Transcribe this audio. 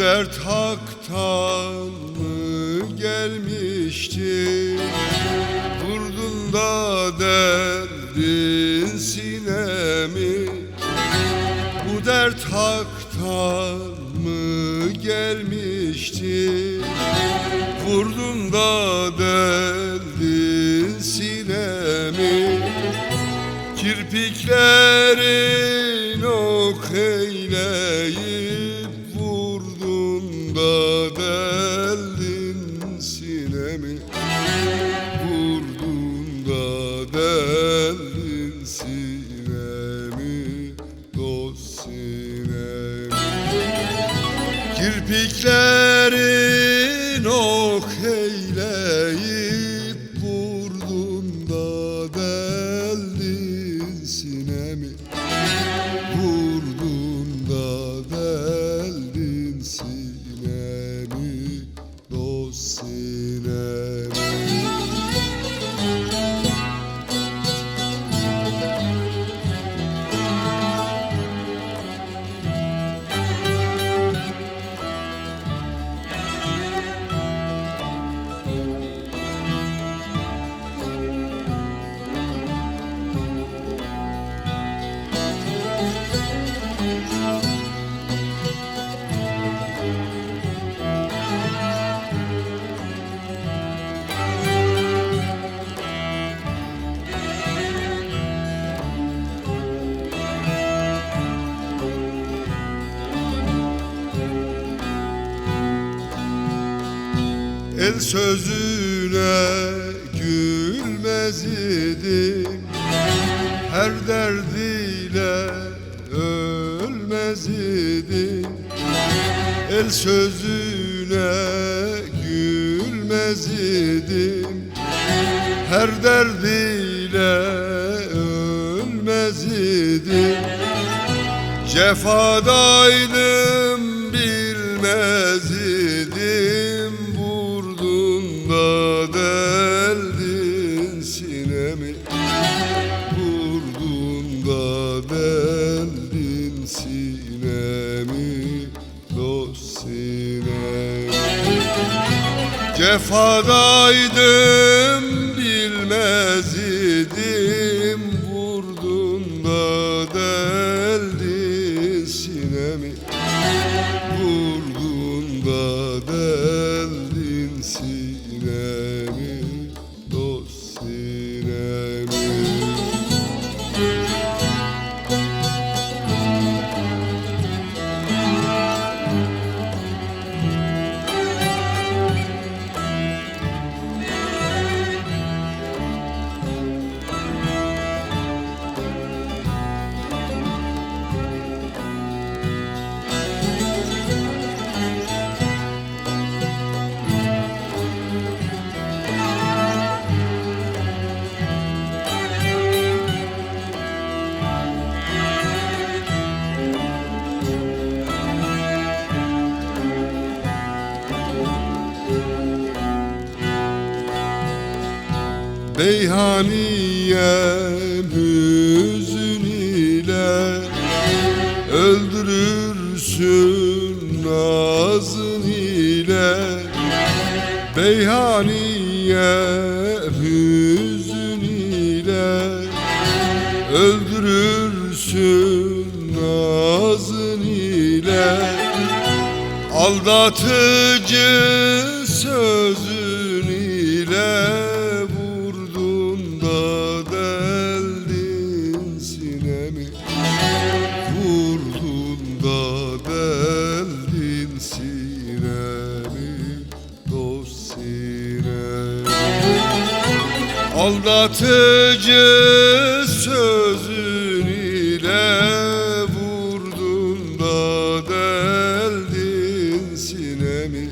dert haktan mı gelmişti? Vurdun da derdin sinemi. Bu dert haktan mı gelmişti? Vurdun da derdin sinemi. Kirpiklerin ok eyleyip vurdun da deldin sinemi. Vurdun da deldin sinemi, dost sinemi. Kirpiklerin ok eyleyip vurdun da deldin sinemi. Vurdun da deldin sinemi, dost sinemi. El sözüne gülmez idim, her derdiyle ölmez idim. El sözüne gülmez idim, her derdiyle ölmez idim. Cefadaydım bilmez idim, da deldin sinemi. Vurdun da deldin sinemi, dost sinemi. Cefadaydım bilmez idim, vurdun da deldin sinemi. Vurdun da deldin sinemi, dost sinemi. Beyhaniyem hüzün ile öldürürsün nazın ile. Beyhaniyem hüzün ile öldürürsün nazın ile. Aldatıcı sözün ile vurdun da deldin sinemi. Vurdun da deldin sinemi, dost sinemi. Aldatıcı sözün ile vurdun da deldin sinemi.